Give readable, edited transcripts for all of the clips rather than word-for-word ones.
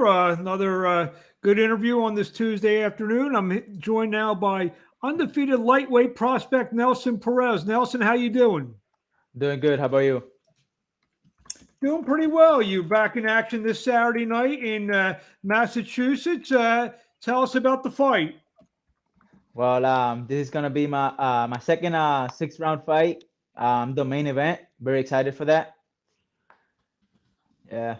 here. Another good interview on this Tuesday afternoon. I'm joined now by undefeated lightweight prospect Nelson Perez. Nelson, how you doing? Doing good. How about you? Doing pretty well. You back in action this Saturday night in Massachusetts. Tell us about the fight. Well, this is gonna be my second 6 round fight. The main event. Very excited for that. Yeah.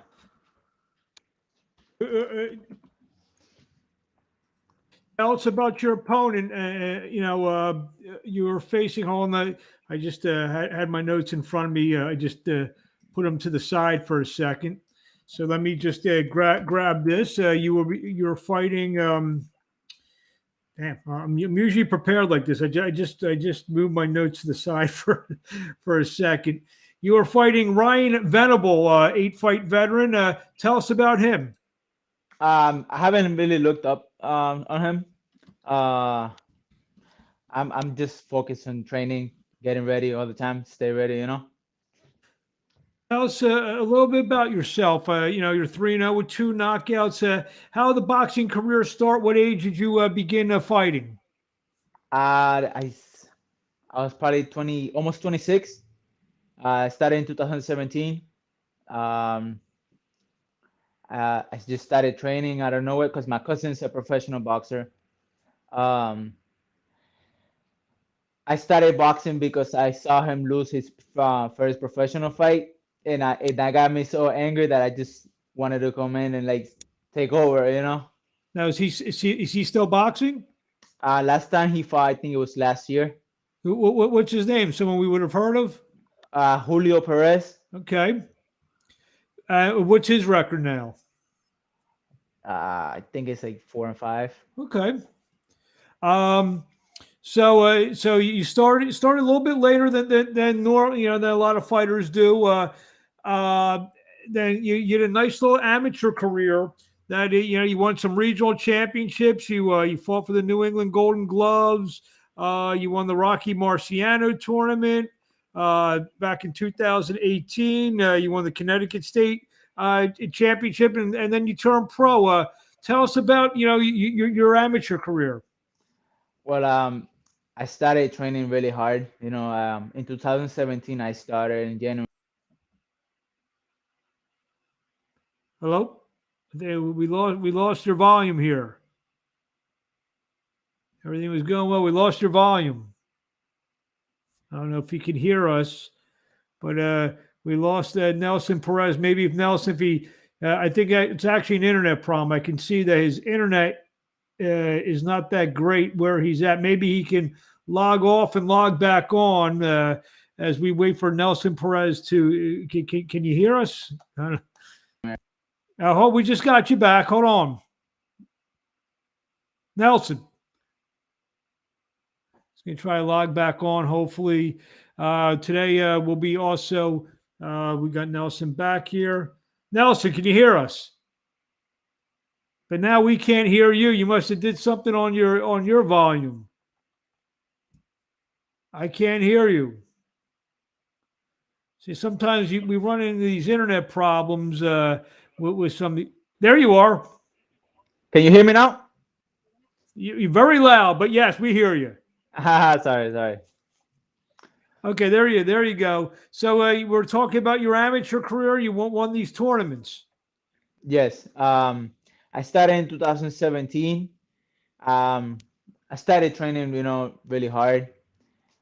Tell us about your opponent. You were facing on the. I just had my notes in front of me. I just put them to the side for a second. So let me just grab this. You were fighting. Damn, I'm usually prepared like this. I just moved my notes to the side for a second. You were fighting Ryan Venable, 8 fight veteran. Tell us about him. I haven't really looked up on him. Uh, I'm just focused on training, getting ready all the time. Stay ready, you know. Tell us a little bit about yourself. You're 3-0 with 2 knockouts. How did the boxing career start? What age did you begin fighting? Uh, I s- I was probably 20, almost 26. I started in 2017. Um, I just started training out of nowhere because my cousin's a professional boxer. Um, I started boxing because I saw him lose his first professional fight, and that got me so angry that I just wanted to come in and like take over, you know. Now, is he still boxing? Last time he fought, I think it was last year. What's his name? Someone we would have heard of? Julio Perez. Okay. What's his record now? I think it's like 4 and 5. Okay. Um, so you started a little bit later than normal, than a lot of fighters do. Uh, then you had a nice little amateur career. That you won some regional championships. You fought for the New England Golden Gloves. You won the Rocky Marciano tournament back in 2018. You won the Connecticut State championship, and then you turned pro. Tell us about your amateur career. Well, I started training really hard. In 2017, I started in January. Hello? We lost your volume here. Everything was going well. We lost your volume. I don't know if you can hear us, but we lost Nelson Perez. Maybe if Nelson, if he, I think it's actually an internet problem. I can see that his internet is not that great where he's at. Maybe he can log off and log back on as we wait for Nelson Perez to. Can you hear us? Hold, we just got you back. Hold on, Nelson. Going to try to log back on. Hopefully, today will be also. We got Nelson back here. Nelson, can you hear us? But now we can't hear you. You must have did something on your volume. I can't hear you. See, sometimes we run into these internet problems with some. There you are. Can you hear me now? You're very loud, but yes, we hear you. Sorry. Okay, there you go. So we're talking about your amateur career. You won these tournaments. Yes. I started in 2017. Um, I started training, really hard.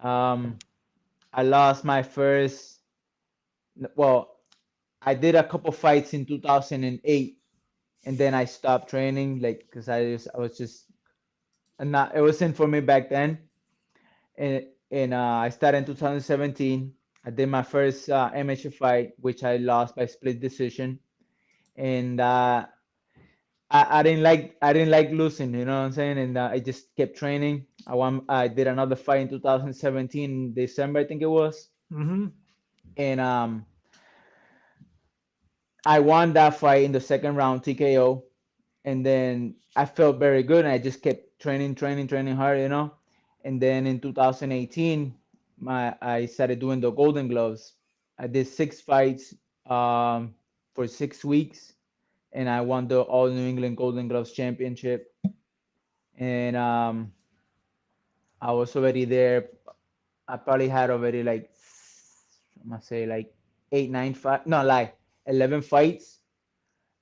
Um, I lost my first. Well, I did a couple fights in 2008, and then I stopped training, like, because I was just not. It wasn't for me back then. And I started in 2017. I did my first amateur fight, which I lost by split decision, and I didn't like losing, you know what I'm saying? And I just kept training. I did another fight in 2017 December, I think it was, Mm-hmm. and I won that fight in the second round TKO. And then I felt very good, and I just kept training hard, And then in 2018, I started doing the Golden Gloves. I did 6 fights for 6 weeks, and I won the All New England Golden Gloves Championship. And I was already there. I probably had already like I must say like 8, 9 fight, no, like 11 fights.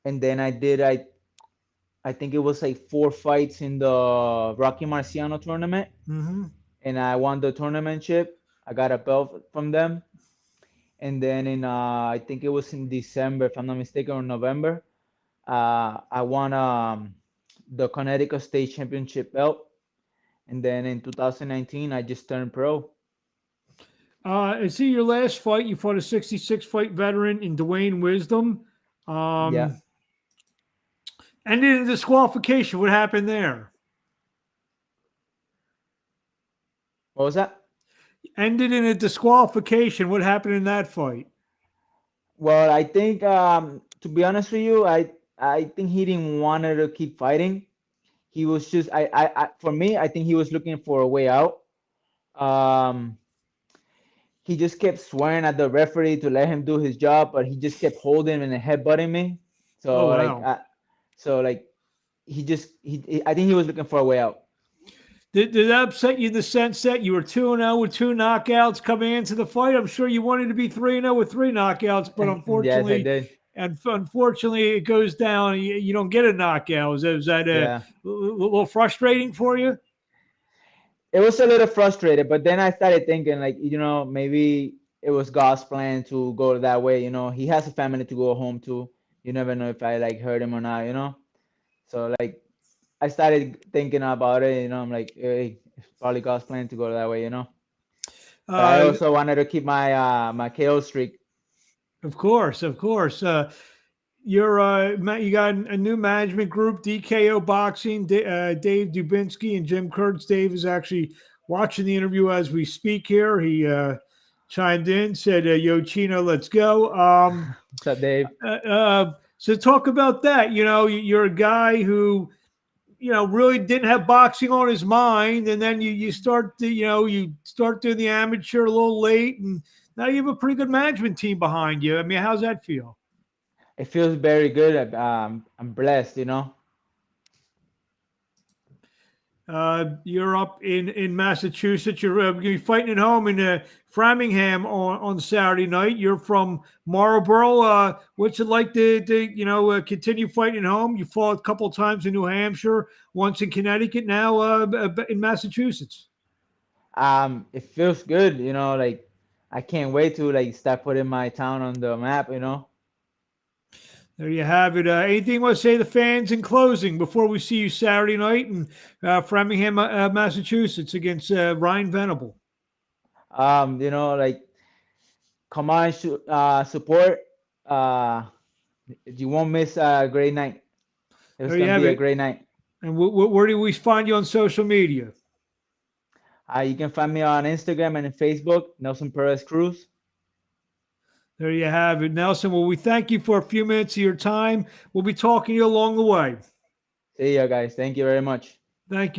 And then I think it was like 4 fights in the Rocky Marciano tournament, Mm-hmm. and I won the tournament chip. I got a belt from them. And then in I think it was in December, if I'm not mistaken, or November, I won the Connecticut State Championship belt. And then in 2019, I just turned pro. I see your last fight. You fought a 66 fight veteran in Dwayne Wisdom. Yeah. Um, Ended in disqualification. What happened there? What was that? Ended in a disqualification. What happened in that fight? Well, I think to be honest with you, I think he didn't want to keep fighting. He was just I for me, I think he was looking for a way out. Um, he just kept swearing at the referee to let him do his job, but he just kept holding and headbutting me. Oh So like, wow. so like, I think he was looking for a way out. Did that upset you in the sense that you were 2-0 with two knockouts coming into the fight? I'm sure you wanted to be 3-0 with three knockouts, but Yes, I unfortunately, did. it goes down. You don't get a knockout. Is that a Yeah, little frustrating for you? it was a little frustrated, but then I started thinking like, maybe it was God's plan to go that way. He has a family to go home to. You never know if I like hurt him or not. So like, I started thinking about it. I'm like, hey, it's probably God's plan to go that way. But I Uh, also wanted to keep my KO streak. of course, of course. You got a new management group, DKO Boxing. Dave Dubinsky and Jim Kurtz. Dave is actually watching the interview as we speak here. He chimed in, said, "Yo, Chino, let's go." What's up, Dave? So talk about that. You're a guy who really didn't have boxing on his mind, and then you start to you start doing the amateur a little late, and now you have a pretty good management team behind you. I mean, how's that feel? It feels very good. I'm blessed. You're up in Massachusetts. You're going to be fighting at home in Framingham on Saturday night. You're from Marlborough. What's it like to continue fighting at home? You fought a couple of times in New Hampshire, once in Connecticut, now in Massachusetts. It feels good. Like I can't wait to like start putting my town on the map. There you have it. Anything you want to say to the fans in closing before we see you Saturday night in Framingham, Massachusetts against Ryan Venable? Like come on, support. Uh, you won't miss a great night. It's There you gonna have be a it. great night. And where do we find you on social media? You can find me on Instagram and Facebook, Nelson Perez Cruz. There you have it, Nelson. Well, we thank you for a few minutes of your time. We'll be talking to you along the way. See ya, guys. Thank you very much. Thank you.